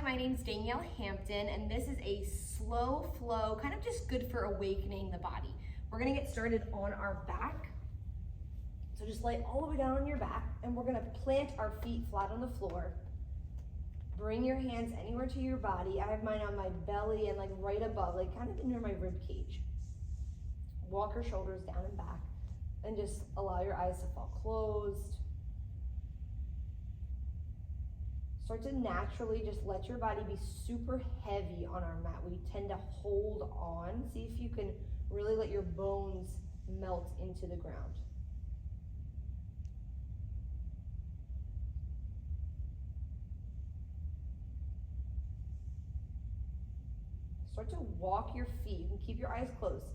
my name's Danielle Hampton, and this is a slow flow, kind of just good for awakening the body. We're gonna get started on our back. So just lay all the way down on your back, and we're gonna plant our feet flat on the floor. Bring your hands anywhere to your body. I have mine on my belly and like right above, like kind of near my rib cage. Walk your shoulders down and back, and just allow your eyes to fall closed. Start to naturally just let your body be super heavy on our mat. We tend to hold on. See if you can really let your bones melt into the ground. Start to walk your feet. You can keep your eyes closed.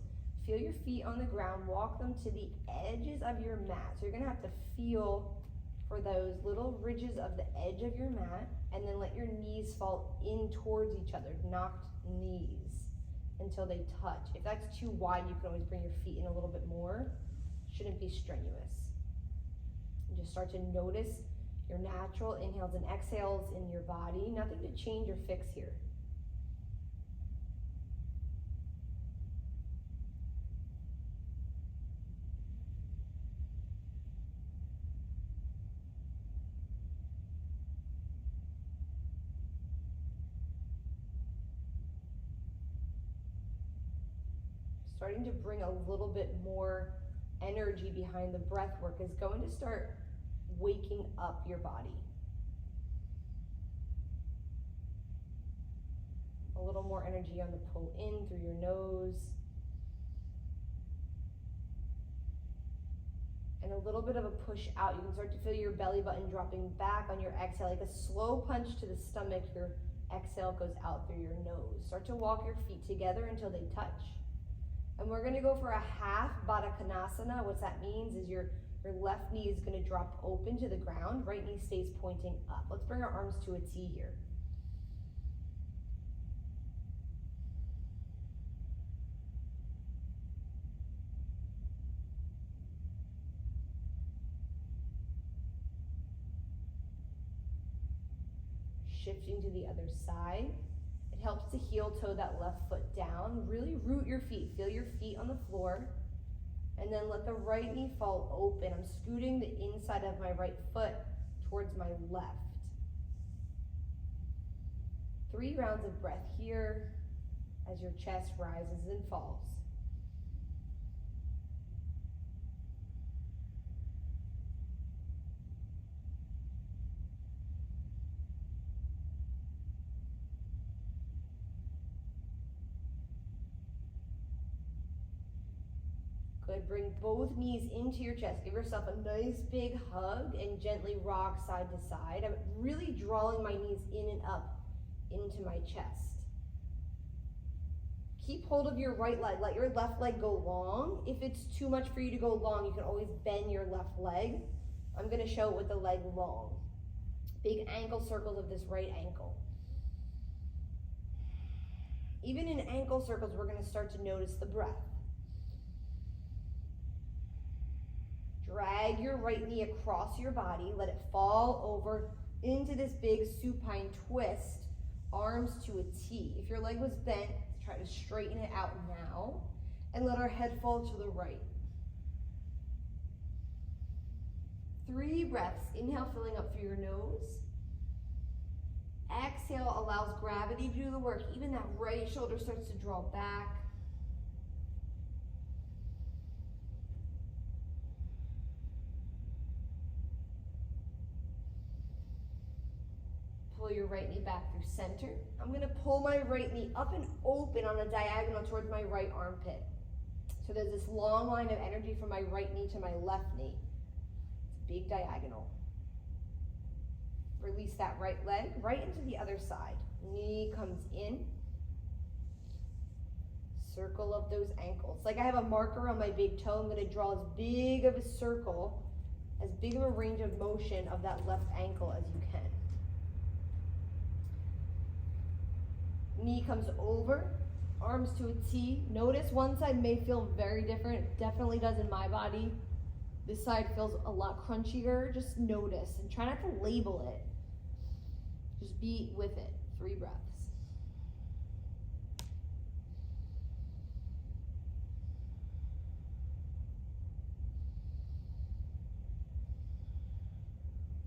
Feel your feet on the ground. Walk them to the edges of your mat. So you're gonna have to feel for those little ridges of the edge of your mat, and then let your knees fall in towards each other, knocked knees until they touch. If that's too wide, you can always bring your feet in a little bit more. Shouldn't be strenuous. And just start to notice your natural inhales and exhales in your body. Nothing to change or fix here. Starting to bring a little bit more energy behind the breath work is going to start waking up your body. A little more energy on the pull in through your nose. And a little bit of a push out. You can start to feel your belly button dropping back on your exhale, like a slow punch to the stomach. Your exhale goes out through your nose. Start to walk your feet together until they touch. And we're gonna go for a half Baddha Konasana. What that means is your left knee is gonna drop open to the ground, right knee stays pointing up. Let's bring our arms to a T here. Shifting to the other side. It helps to heel toe that left foot down. Really root your feet. Feel your feet on the floor. And then let the right knee fall open. I'm scooting the inside of my right foot towards my left. 3 rounds of breath here as your chest rises and falls. Good, bring both knees into your chest. Give yourself a nice big hug and gently rock side to side. I'm really drawing my knees in and up into my chest. Keep hold of your right leg. Let your left leg go long. If it's too much for you to go long, you can always bend your left leg. I'm gonna show it with the leg long. Big ankle circles of this right ankle. Even in ankle circles, we're gonna start to notice the breath. Drag your right knee across your body. Let it fall over into this big supine twist. Arms to a T. If your leg was bent, try to straighten it out now. And let our head fall to the right. 3 breaths. Inhale, filling up through your nose. Exhale allows gravity to do the work. Even that right shoulder starts to draw back. Pull your right knee back through center. I'm gonna pull my right knee up and open on a diagonal towards my right armpit. So there's this long line of energy from my right knee to my left knee. It's a big diagonal. Release that right leg right into the other side. Knee comes in. Circle of those ankles. Like I have a marker on my big toe. I'm gonna draw as big of a circle, as big of a range of motion of that left ankle as you can. Knee comes over, arms to a T. Notice one side may feel very different. It definitely does in my body. This side feels a lot crunchier. Just notice and try not to label it. Just be with it. 3 breaths.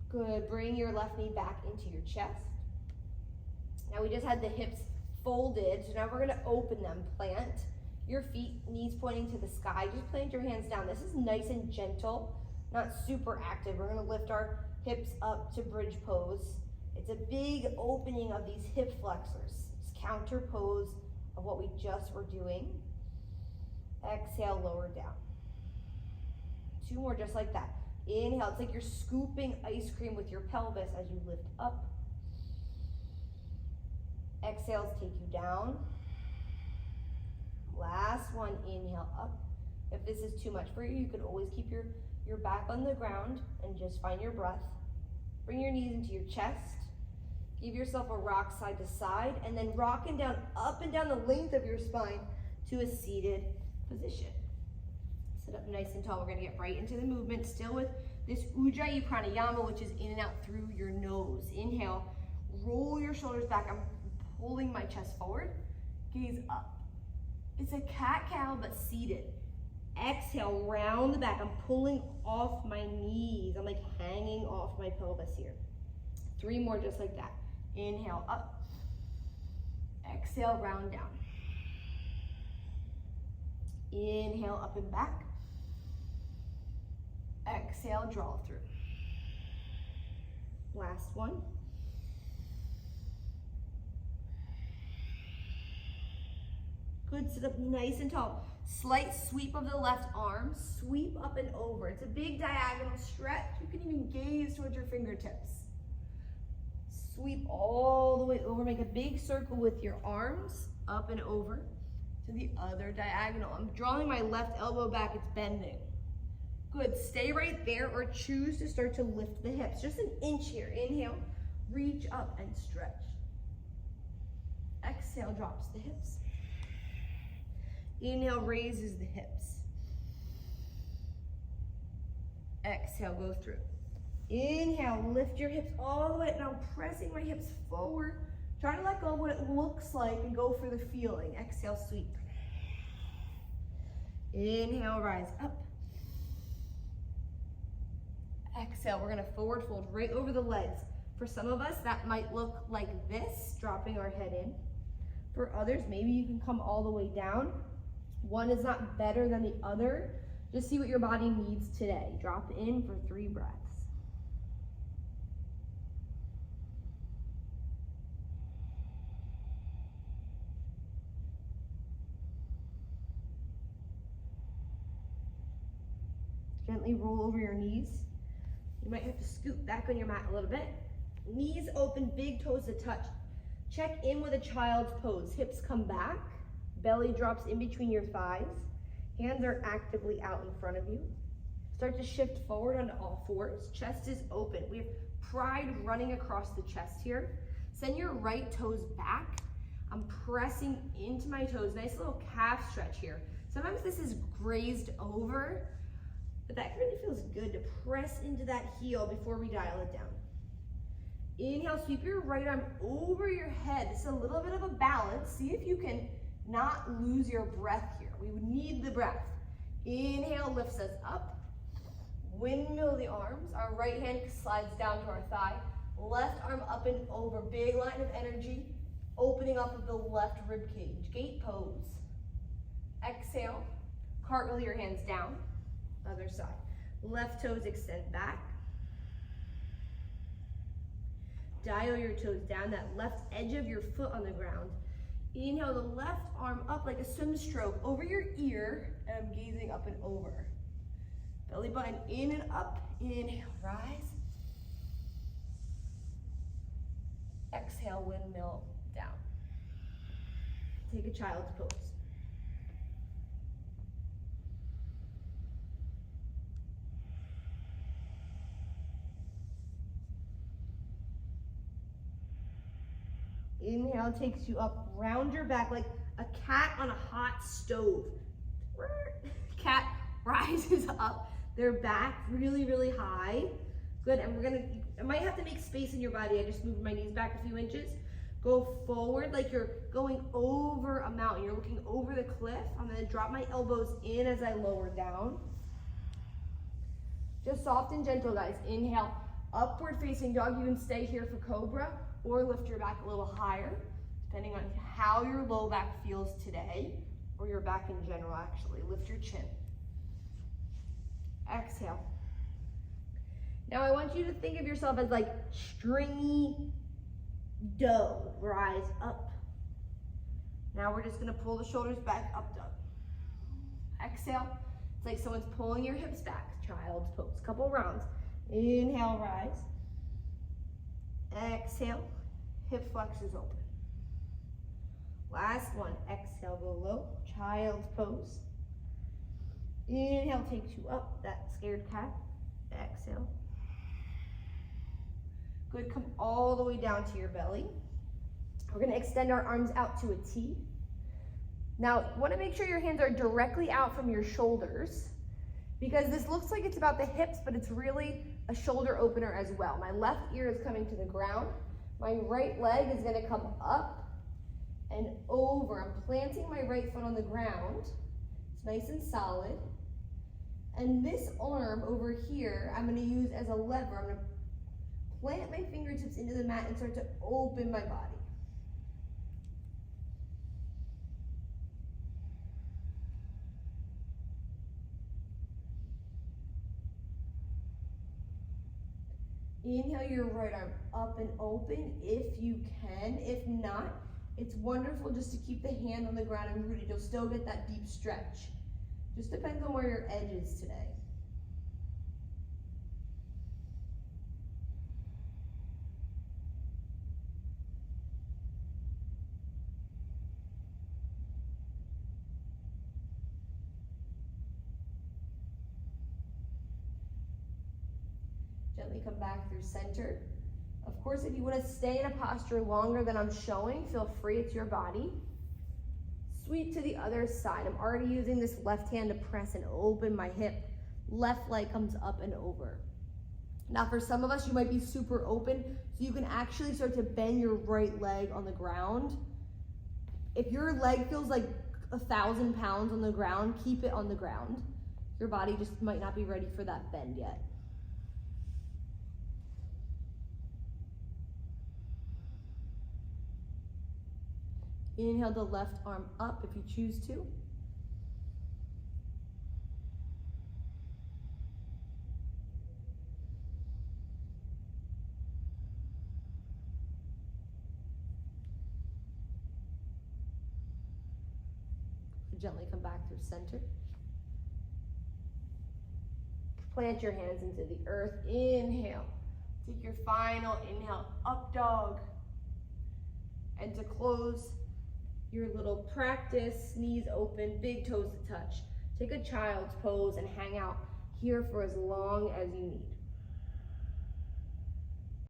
Good, bring your left knee back into your chest. Now we just had the hips folded, so now we're gonna open them. Plant your feet, knees pointing to the sky. Just plant your hands down. This is nice and gentle, not super active. We're gonna lift our hips up to bridge pose. It's a big opening of these hip flexors. It's counter pose of what we just were doing. Exhale, lower down. 2 more just like that. Inhale, it's like you're scooping ice cream with your pelvis as you lift up. Exhales take you down. Last one, inhale up. If this is too much for you, you could always keep your back on the ground and just find your breath. Bring your knees into your chest. Give yourself a rock side to side, and then rocking down, up and down the length of your spine to a seated position. Sit up nice and tall. We're gonna get right into the movement, still with this Ujjayi Pranayama, which is in and out through your nose. Inhale, roll your shoulders back. I'm pulling my chest forward, gaze up. It's a cat-cow, but seated. Exhale, round the back. I'm pulling off my knees. I'm like hanging off my pelvis here. 3 more just like that. Inhale, up. Exhale, round down. Inhale, up and back. Exhale, draw through. Last one. Good, sit up nice and tall. Slight sweep of the left arm, sweep up and over. It's a big diagonal stretch. You can even gaze towards your fingertips. Sweep all the way over, make a big circle with your arms, up and over to the other diagonal. I'm drawing my left elbow back, it's bending. Good, stay right there or choose to start to lift the hips. Just an inch here, inhale, reach up and stretch. Exhale, drops the hips. Inhale, raises the hips. Exhale, go through. Inhale, lift your hips all the way. Now I'm pressing my hips forward. Try to let go of what it looks like and go for the feeling. Exhale, sweep. Inhale, rise up. Exhale, we're gonna forward fold right over the legs. For some of us, that might look like this, dropping our head in. For others, maybe you can come all the way down. One is not better than the other. Just see what your body needs today. Drop in for 3 breaths. Gently roll over your knees. You might have to scoot back on your mat a little bit. Knees open, big toes to touch. Check in with a child's pose. Hips come back. Belly drops in between your thighs. Hands are actively out in front of you. Start to shift forward onto all fours. Chest is open. We have pride running across the chest here. Send your right toes back. I'm pressing into my toes. Nice little calf stretch here. Sometimes this is grazed over, but that really feels good to press into that heel before we dial it down. Inhale, sweep your right arm over your head. This is a little bit of a balance. See if you can not lose your breath here. We would need the breath. Inhale, lifts us up. Windmill the arms. Our right hand slides down to our thigh. Left arm up and over. Big line of energy. Opening up of the left rib cage. Gate pose. Exhale. Cartwheel your hands down. Other side. Left toes extend back. Dial your toes down. That left edge of your foot on the ground. Inhale, the left arm up like a swim stroke over your ear, and I'm gazing up and over. Belly button in and up. Inhale, rise. Exhale, windmill down. Take a child's pose. Inhale takes you up, round your back like a cat on a hot stove. Cat rises up, their back really, really high. Good, and I might have to make space in your body. I just moved my knees back a few inches. Go forward like you're going over a mountain. You're looking over the cliff. I'm gonna drop my elbows in as I lower down. Just soft and gentle, guys. Inhale, upward facing dog. You can stay here for cobra or lift your back a little higher, depending on how your low back feels today, or your back in general, actually. Lift your chin. Exhale. Now I want you to think of yourself as like stringy dough. Rise up. Now we're just gonna pull the shoulders back, up dog. Exhale. It's like someone's pulling your hips back. Child's pose. Couple rounds. Inhale, rise. Exhale. Hip flexors open. Last one. Exhale, go low. Child's pose. Inhale takes you up. That scared cat. Exhale. Good. Come all the way down to your belly. We're going to extend our arms out to a T. Now, you want to make sure your hands are directly out from your shoulders, because this looks like it's about the hips, but it's really a shoulder opener as well. My left ear is coming to the ground. My right leg is going to come up and over. I'm planting my right foot on the ground. It's nice and solid. And this arm over here, I'm going to use as a lever. I'm going to plant my fingertips into the mat and start to open my body. Inhale your right arm up and open if you can. If not, it's wonderful just to keep the hand on the ground and rooted. You'll still get that deep stretch. Just depends on where your edge is today. Gently come back through center. Of course, if you want to stay in a posture longer than I'm showing, feel free, it's your body. Sweep to the other side. I'm already using this left hand to press and open my hip. Left leg comes up and over. Now for some of us, you might be super open, so you can actually start to bend your right leg on the ground. If your leg feels like 1,000 pounds on the ground, keep it on the ground. Your body just might not be ready for that bend yet. Inhale the left arm up if you choose to. Gently come back through center. Plant your hands into the earth. Inhale. Take your final inhale, up dog. And to close your little practice, knees open, big toes to touch. Take a child's pose and hang out here for as long as you need.